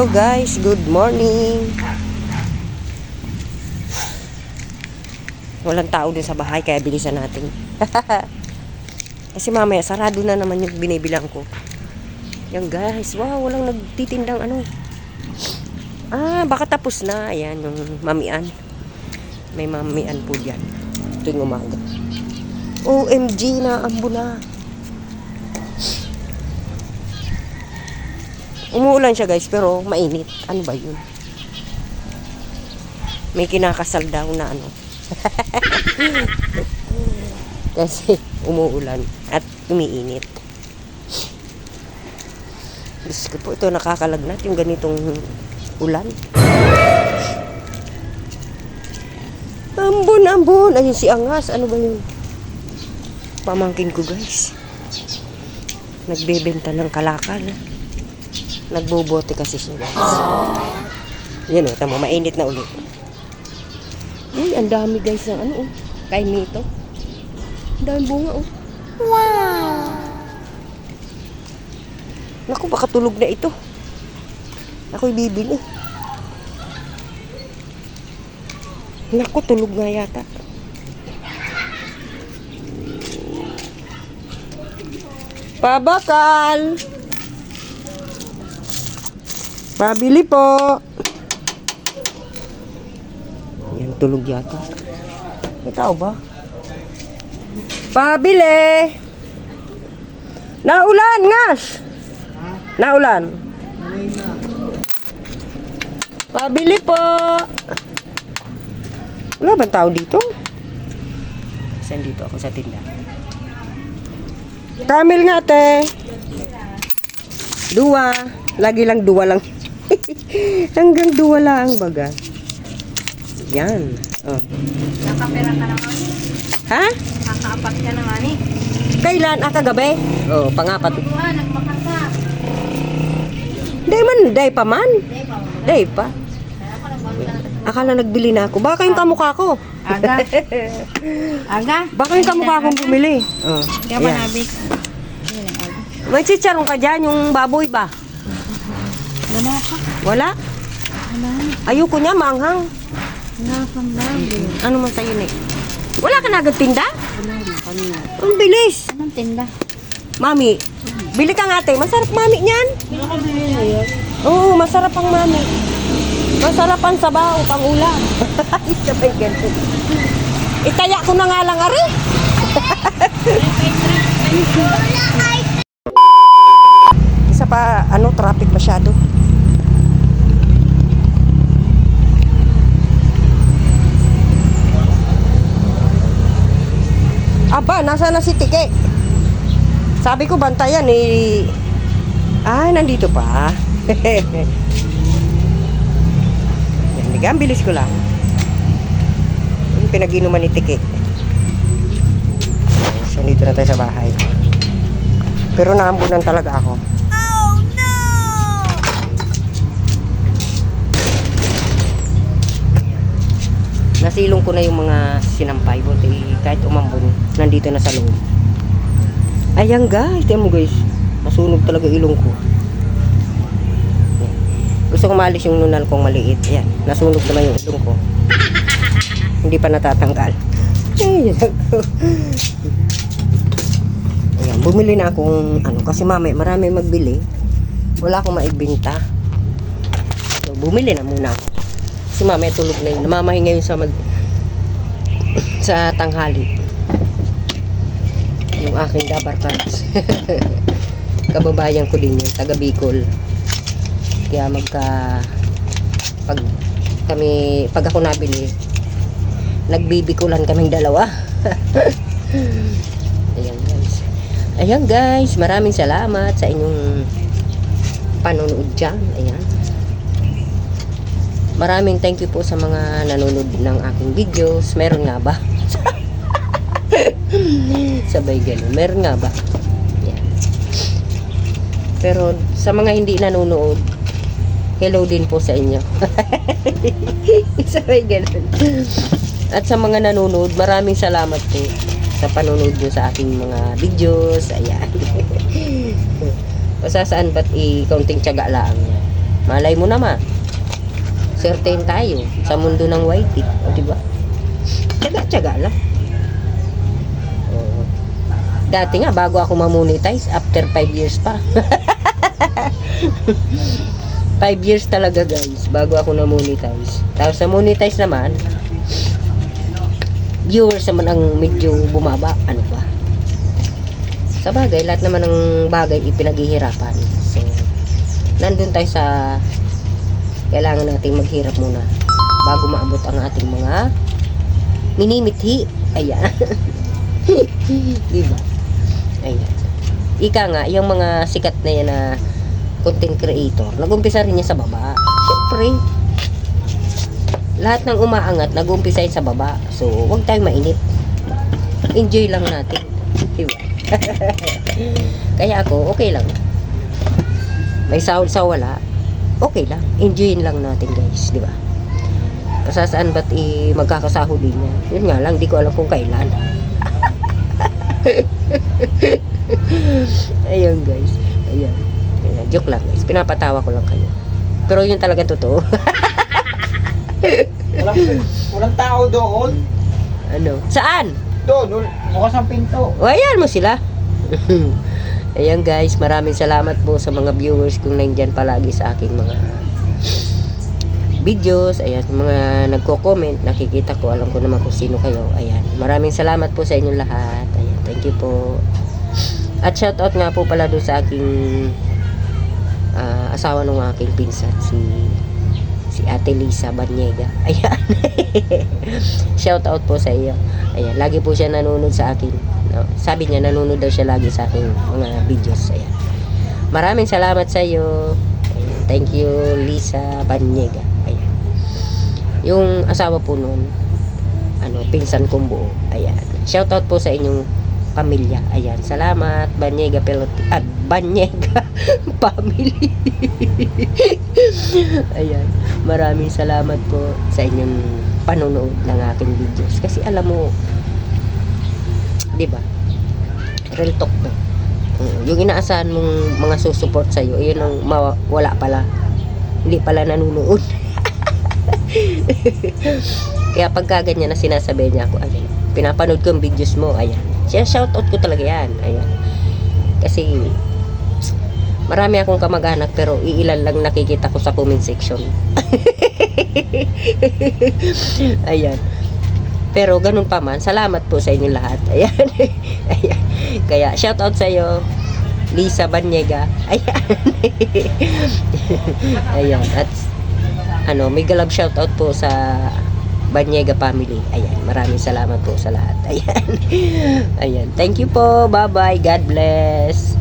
Hello guys, good morning. Walang tao din sa bahay kaya bilisan natin. Kasi mamaya sarado na naman yung binibilang ko. Yan guys, wow, walang nagtitindang ano. Baka tapos na. Ayan, yung mamian. May mamian po dyan tuwing umaga. OMG, naambo na. Umuulan siya guys, pero mainit. Ano ba yun? May kinakasal daw na ano. Kasi umuulan at umiinit. Diyos ko po, ito nakakalagnat yung ganitong ulan. Ambon, ambon. Ayun si Angas. Ano ba yun? Pamangkin ko guys. Nagbebenta ng kalakal. Nagbobote kasi siya guys. Yan o, tama, mainit na ulit. Uy, ang dami guys ng ano oh. Kay Mito. Ang dami bunga oh. Wow! Naku, baka tulog na ito. Ako'y bibili. Naku, tulog nga yata. Pabakal! Pabili po! Yan, tulog yata. May tao ba? Pabili! Naulan, ngas! Naulan. Pabili po! Wala bang tao dito? Saan dito ako sa tinda? Camel nga te! Dua! Lagi lang dua lang. Hanggang dua lang baga. Yan. Oh. Nakapera ka naman. Ha? Nakaapat ka naman eh. Kailan? Kagabi? Oh, pangapat. Nagbakan ka. Day man, day pa man. Day pa. Kaya ako nagbakan. Akala nagbili na ako. Baka yung kamukha ko. Aga? Aga? Baka yung kamukha kong bumili. Oh. Kaya ba Ayan. nabik? Yan ang aga. May chicharong ka dyan, yung baboy ba? Wala ka? Wala? Wala. Ayoko niya, maanghang. Wala kang bago. Ano man sa'yo ni? Wala ka na agad tinda? Wala na kanina. Ang bilis. Anong tinda? Mami, bili ka nga ate. Masarap mami niyan. Wala ka bilhin na yun. Oo, masarap ang mami. Masarap ang sabaw, pang ulam. Sabay ganun. Itaya ko na nga lang, ari. Isa pa, traffic masyado. Aba, nasa na si Tike? Sabi ko bantayan eh. Nandito pa. Yan, bilis ko lang. Yung pinag-inuman ni Tike. So, dito na tayo sa bahay. Pero naambunan talaga ako. Oh, no! Nasilong ko na yung mga sinampay. Buti kahit umambon, nandito na sa loob. Ayan guys, tiyan mo guys. Masunog talaga ilong ko. Yan. Gusto kong maalis yung nunal kong maliit. Ayan, nasunog naman yung ilong ko. Hindi pa natatanggal. Ayan, bumili na akong kasi marami magbili. Wala akong maibenta. So, bumili na muna ako. Kasi mamaya tulog na yun. Namamahinga yun sa tanghali. Yung aking dabar cards. Kababayan ko din yun, taga Bicol. Kaya pag ako nabili, nagbibikulan kaming dalawa. Ayan guys. Ayan guys, maraming salamat sa inyong panonood dyan. Ayan. Maraming thank you po sa mga nanonood ng aking videos. Meron nga ba? Sabay ganun. Meron nga ba? Yan. Pero sa mga hindi nanonood, hello din po sa inyo. Sabay ganun. At sa mga nanonood, maraming salamat po sa panonood nyo sa aking mga videos. Ayan. Pasasaan ba't kaunting tiyaga lang. Malay mo naman. Certain tayo sa mundo ng YT. O, diba? Tsaga-tsaga lang. Oo. Dati nga, bago ako mamonetize, after 5 years pa. 5 years talaga guys, bago ako na-monetize. Tapos na-monetize naman, viewers naman ang medyo bumaba. Ano ba? Sa bagay, lahat naman ng bagay ipinaghihirapan. So, nandun tayo sa kailangan nating maghirap muna bago maabot ang ating mga minimithi. Ayan. Diba? Ayan. Ika nga, yung mga sikat na yan na content creator, nag-umpisa rin yan sa baba. Siyempre, lahat ng umaangat, nag-umpisa yan sa baba. So, huwag tayong mainip. Enjoy lang natin. Diba? Kaya ako, okay lang. May sahod sa wala, okay lang. Enjoyin lang natin guys, di ba? Saan ba't magkakasahod din niya? Yun nga lang, di ko alam kung kailan. Ayun guys. Ayan. Ayan. Joke lang guys. Pinapatawa ko lang kayo. Pero yun talaga totoo. Walang tao doon. Ano? Saan? Doon, bukas ang pinto. O, ayan mo sila. Ayan guys, maraming salamat po sa mga viewers kung nandyan palagi sa aking mga videos. Ayan, mga nagko-comment, nakikita ko, alam ko naman kung sino kayo. Ayan, maraming salamat po sa inyong lahat. Ayan, thank you po. At shoutout nga po pala doon sa aking asawa ng aking pinsan, si Ate Lisa Banyega. Ayan. Shoutout po sa iyo. Ayan, lagi po siya nanonood sa akin. No? Sabi niya, nanonood daw siya lagi sa aking mga videos. Ayan. Maraming salamat sa iyo. Ayan. Thank you, Lisa Banyega. Ayan. Yung asawa po noon, pinsan kong buo. Ayan. Shoutout po sa inyong pamilya. Ayan. Salamat, Banyega Banyega family. Ayan. Maraming salamat po sa inyong panonood ng aking videos. Kasi alam mo, di ba? Real talk to. Yung inaasahan mong mga susuport sa'yo, yun ang wala pala. Hindi pala nanonood. Kaya pagka ganyan na sinasabi niya ako, ayan, pinapanood ko yung videos mo, ayan. Shoutout ko talaga yan, ayan. Kasi, marami akong kamag-anak pero iilan lang nakikita ko sa comment section. Ayan. Pero ganun pa man, salamat po sa inyo lahat. Ayan. Ayan. Kaya shoutout sa iyo, Lisa Banyega. Ayan. Ayan. At may galab shoutout po sa Banyega family. Ayan. Maraming salamat po sa lahat. Ayan. Ayan. Thank you po. Bye-bye. God bless.